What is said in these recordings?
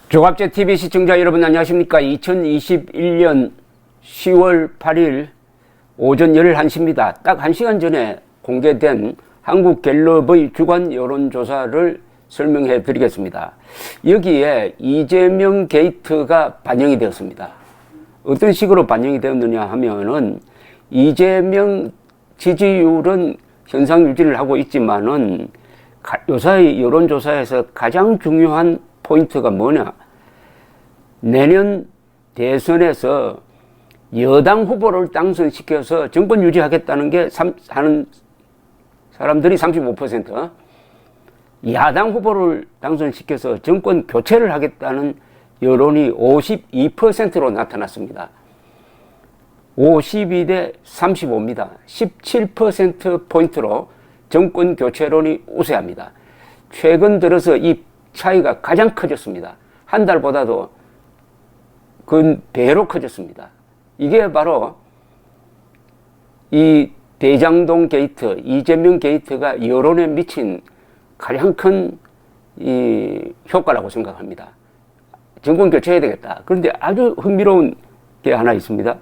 조갑제 TV 시청자 여러분 안녕하십니까. 2021년 10월 8일 오전 11시입니다. 딱 1시간 전에 공개된 한국갤럽의 주간 여론조사를 설명해 드리겠습니다. 여기에 이재명 게이트가 반영이 되었습니다. 어떤 식으로 반영이 되었느냐 하면은 이재명 지지율은 현상 유지를 하고 있지만은 요사이 여론조사에서 가장 중요한 포인트가 뭐냐? 내년 대선에서 여당 후보를 당선시켜서 정권 유지하겠다는 게 하는 사람들이 35%, 야당 후보를 당선시켜서 정권 교체를 하겠다는 여론이 52%로 나타났습니다. 52대 35입니다. 17%포인트로 정권 교체론이 우세합니다. 최근 들어서 이 차이가 가장 커졌습니다. 한 달보다도 그 배로 커졌습니다. 이게 바로 이 대장동 게이트, 이재명 게이트가 여론에 미친 가장 큰 이 효과라고 생각합니다. 정권 교체해야 되겠다. 그런데 아주 흥미로운 게 하나 있습니다.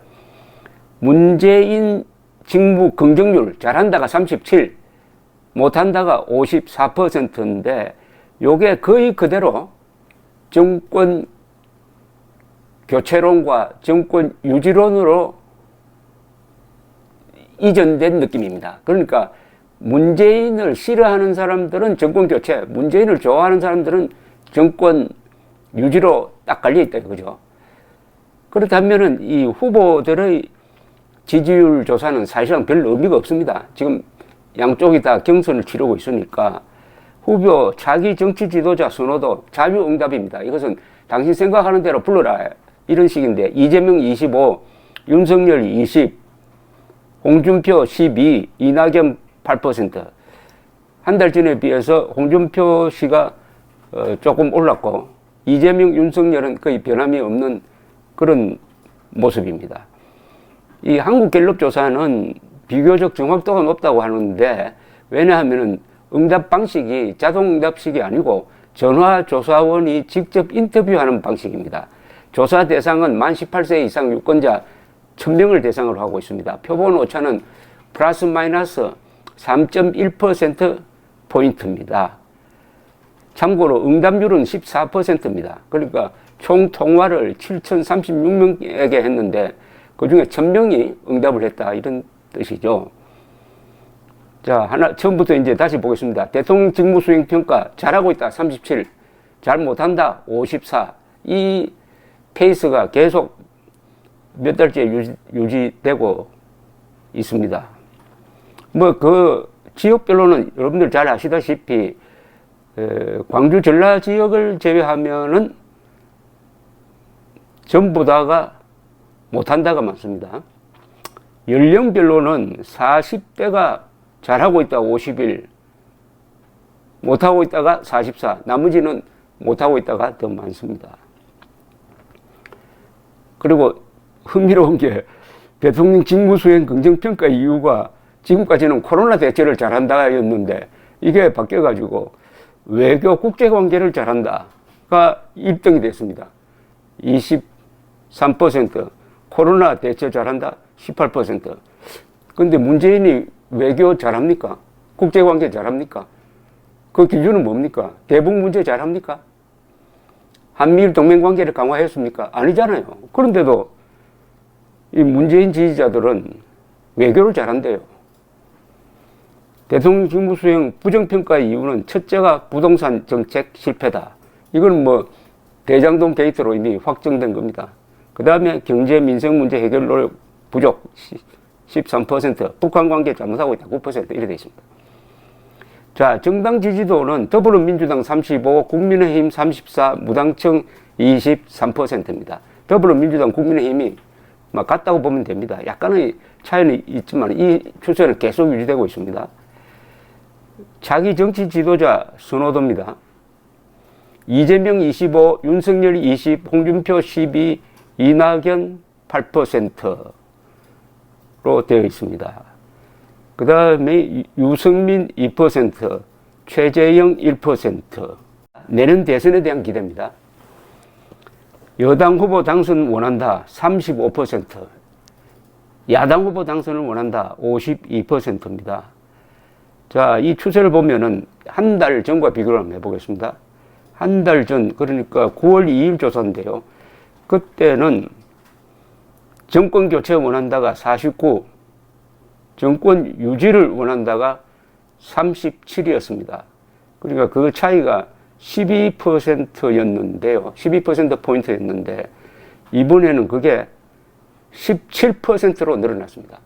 문재인 직무 긍정률, 잘한다가 37, 못한다가 54%인데 요게 거의 그대로 정권 교체론과 정권 유지론으로 이전된 느낌입니다. 그러니까 문재인을 싫어하는 사람들은 정권 교체, 문재인을 좋아하는 사람들은 정권 유지로 딱 갈려있다 이거죠. 그렇다면은 이 후보들의 지지율 조사는 사실상 별 의미가 없습니다. 지금 양쪽이 다 경선을 치르고 있으니까 후보 자기 정치 지도자 선호도 자유응답입니다. 이것은 당신 생각하는 대로 불러라 이런 식인데 이재명 25, 윤석열 20, 홍준표 12, 이낙연 8%. 한 달 전에 비해서 홍준표 씨가 조금 올랐고 이재명, 윤석열은 거의 변함이 없는 그런 모습입니다. 이 한국갤럽 조사는 비교적 정확도가 높다고 하는데 왜냐하면은 응답 방식이 자동응답식이 아니고 전화조사원이 직접 인터뷰하는 방식입니다. 조사 대상은 만 18세 이상 유권자 1000명을 대상으로 하고 있습니다. 표본 오차는 플러스 마이너스 3.1%포인트입니다. 참고로 응답률은 14%입니다. 그러니까 총 통화를 7,036명에게 했는데 그 중에 1000명이 응답을 했다 이런 뜻이죠. 자, 처음부터 이제 다시 보겠습니다. 대통령 직무 수행 평가 잘하고 있다 37, 잘 못한다 54. 이 페이스가 계속 몇 달째 유지되고 있습니다. 뭐 그 지역별로는 여러분들 잘 아시다시피 광주 전라 지역을 제외하면은 전부 다가 못한다가 많습니다. 연령별로는 40대가 잘하고 있다 51, 못하고 있다가 44, 나머지는 못하고 있다가 더 많습니다. 그리고 흥미로운 게 대통령 직무수행 긍정평가 이유가 지금까지는 코로나 대처를 잘한다였는데 이게 바뀌어가지고 외교 국제관계를 잘한다가 1등이 됐습니다. 23%, 코로나 대처 잘한다 18%. 근데 문재인이 외교 잘합니까? 국제관계 잘합니까? 그 기준은 뭡니까? 대북 문제 잘합니까? 한미일 동맹관계를 강화했습니까? 아니잖아요. 그런데도 이 문재인 지지자들은 외교를 잘한대요. 대통령 직무수행 부정평가 이유는 첫째가 부동산 정책 실패다. 이건 뭐 대장동 게이트로 이미 확정된 겁니다. 그 다음에 경제 민생 문제 해결 노력 부족 13%, 북한 관계 잘못하고 있다 9% 이래 되어 있습니다. 자, 정당 지지도는 더불어민주당 35, 국민의힘 34, 무당청 23%입니다. 더불어민주당, 국민의힘이 막 같다고 보면 됩니다. 약간의 차이는 있지만 이 추세는 계속 유지되고 있습니다. 자기 정치 지도자 선호도입니다. 이재명 25, 윤석열 20, 홍준표 12, 이낙연 8%로 되어 있습니다. 그 다음에 유승민 2%, 최재형 1%. 내년 대선에 대한 기대입니다. 여당 후보 당선 원한다 35%, 야당 후보 당선을 원한다 52%입니다. 자, 이 추세를 보면은 한 달 전과 비교를 한번 해보겠습니다. 한 달 전, 그러니까 9월 2일 조사인데요. 그때는 정권 교체 원한다가 49, 정권 유지를 원한다가 37이었습니다. 그러니까 그 차이가 12%였는데요. 12%포인트였는데, 이번에는 그게 17%로 늘어났습니다.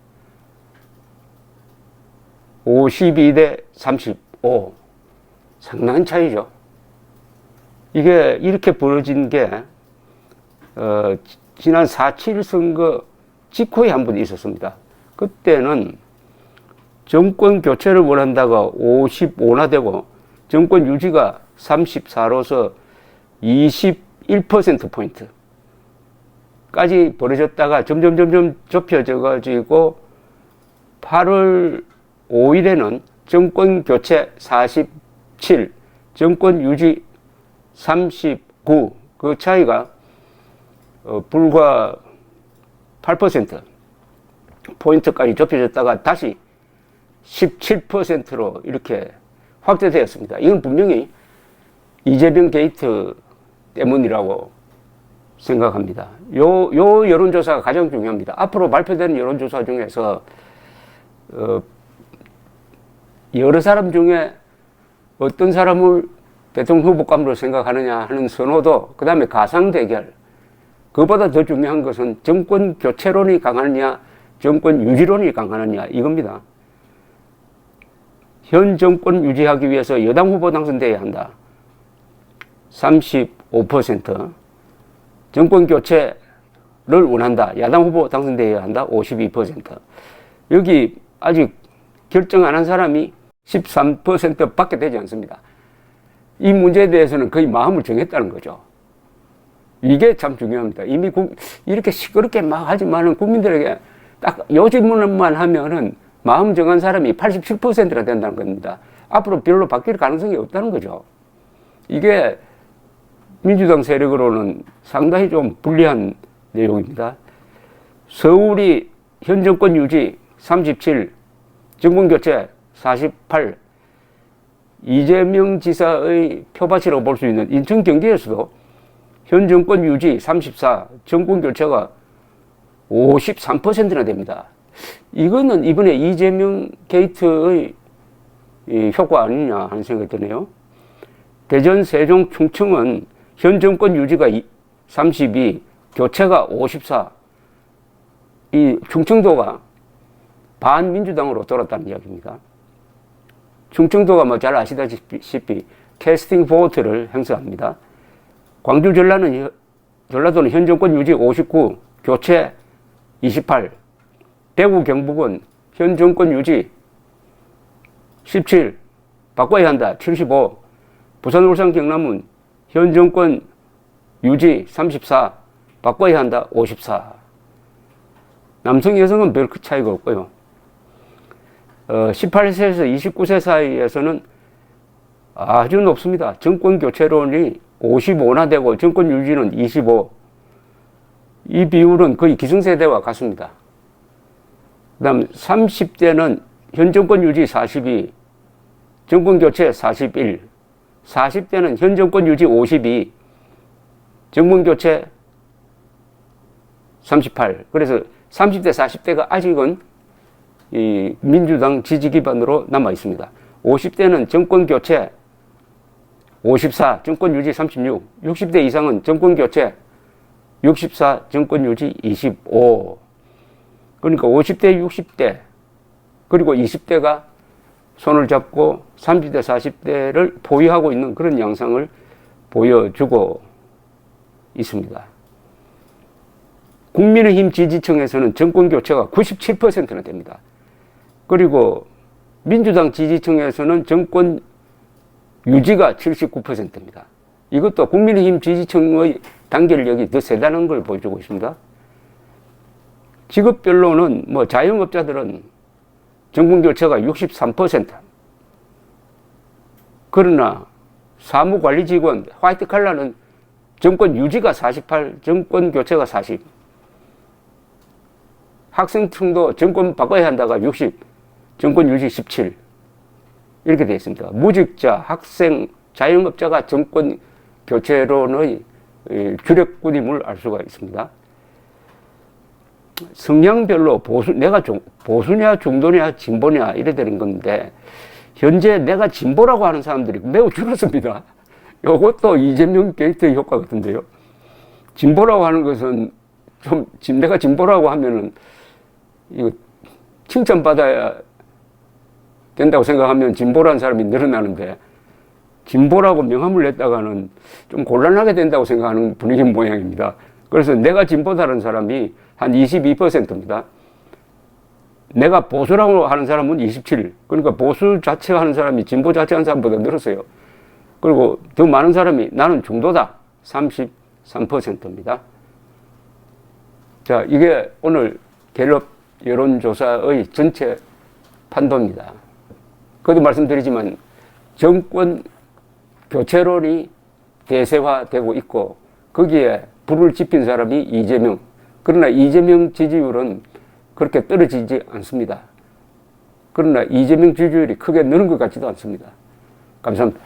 52대 35. 상당한 차이죠. 이게 이렇게 벌어진 게, 지난 4.7 선거 직후에 한 번 있었습니다. 그때는 정권 교체를 원한다가 55나 되고, 정권 유지가 34로서 21%포인트까지 벌어졌다가 점점 좁혀져 가지고 8월 5일에는 정권 교체 47, 정권 유지 39, 그 차이가 불과 8% 포인트까지 좁혀졌다가 다시 17%로 이렇게 확대되었습니다. 이건 분명히 이재명 게이트 때문이라고 생각합니다. 요 여론조사가 가장 중요합니다. 앞으로 발표되는 여론조사 중에서 여러 사람 중에 어떤 사람을 대통령 후보감으로 생각하느냐 하는 선호도, 그 다음에 가상 대결, 그보다 더 중요한 것은 정권 교체론이 강하느냐, 정권 유지론이 강하느냐, 이겁니다. 현 정권 유지하기 위해서 여당 후보 당선되어야 한다. 35%. 정권 교체를 원한다. 야당 후보 당선되어야 한다. 52%. 여기 아직 결정 안 한 사람이 13% 밖에 되지 않습니다. 이 문제에 대해서는 거의 마음을 정했다는 거죠. 이게 참 중요합니다. 이미 이렇게 시끄럽게 막 하지만은 국민들에게 딱 요 질문만 하면은 마음 정한 사람이 87%가 된다는 겁니다. 앞으로 별로 바뀔 가능성이 없다는 거죠. 이게 민주당 세력으로는 상당히 좀 불리한 내용입니다. 서울이 현 정권 유지 37, 정권 교체 48, 이재명 지사의 표밭이라고 볼 수 있는 인천 경기에서도 현 정권 유지 34, 정권 교체가 53%나 됩니다. 이거는 이번에 이재명 게이트의 효과 아니냐 하는 생각이 드네요. 대전, 세종, 충청은 현 정권 유지가 32, 교체가 54. 이 충청도가 반민주당으로 돌았다는 이야기입니다. 충청도가 뭐 잘 아시다시피 캐스팅 보트를 행사합니다. 광주, 전라도는 현 정권 유지 59, 교체 28. 대구, 경북은 현 정권 유지 17, 바꿔야 한다 75. 부산, 울산, 경남은 현 정권 유지 34, 바꿔야 한다 54. 남성, 여성은 별 차이가 없고요. 18세에서 29세 사이에서는 아주 높습니다. 정권 교체론이 55나 되고 정권 유지는 25. 이 비율은 거의 기성세대와 같습니다. 그 다음 30대는 현 정권 유지 42, 정권 교체 41, 40대는 현 정권 유지 52, 정권 교체 38. 그래서 30대, 40대가 아직은 이 민주당 지지 기반으로 남아 있습니다. 50대는 정권 교체 54, 정권 유지 36, 60대 이상은 정권 교체 64, 정권 유지 25. 그러니까 50대, 60대, 그리고 20대가 손을 잡고 30대, 40대를 보유하고 있는 그런 양상을 보여주고 있습니다. 국민의힘 지지층에서는 정권 교체가 97%나 됩니다. 그리고 민주당 지지층에서는 정권 유지가 79%입니다. 이것도 국민의힘 지지층의 단결력이 더 세다는 걸 보여주고 있습니다. 직업별로는 뭐 자영업자들은 정권 교체가 63%. 그러나 사무관리직원, 화이트 칼라는 정권 유지가 48, 정권 교체가 40. 학생층도 정권 바꿔야 한다가 60, 정권 유지 17. 이렇게 되어 있습니다. 무직자, 학생, 자영업자가 정권 교체론의 주력군임을 알 수가 있습니다. 성향별로 내가 보수냐, 중도냐, 진보냐, 이래 되는 건데, 현재 내가 진보라고 하는 사람들이 매우 줄었습니다. 이것도 이재명 게이트의 효과 같은데요. 진보라고 하는 것은 내가 진보라고 하면은, 이거 칭찬받아야 된다고 생각하면 진보라는 사람이 늘어나는데, 진보라고 명함을 냈다가는 좀 곤란하게 된다고 생각하는 분위기 모양입니다. 그래서 내가 진보다는 사람이 한 22%입니다. 내가 보수라고 하는 사람은 27. 그러니까 보수 자체가 하는 사람이 진보 자체 하는 사람보다 늘었어요. 그리고 더 많은 사람이 나는 중도다. 33%입니다. 자, 이게 오늘 갤럽 여론조사의 전체 판도입니다. 그것도 말씀드리지만 정권 교체론이 대세화되고 있고 거기에 불을 지핀 사람이 이재명. 그러나 이재명 지지율은 그렇게 떨어지지 않습니다. 그러나 이재명 지지율이 크게 느는 것 같지도 않습니다. 감사합니다.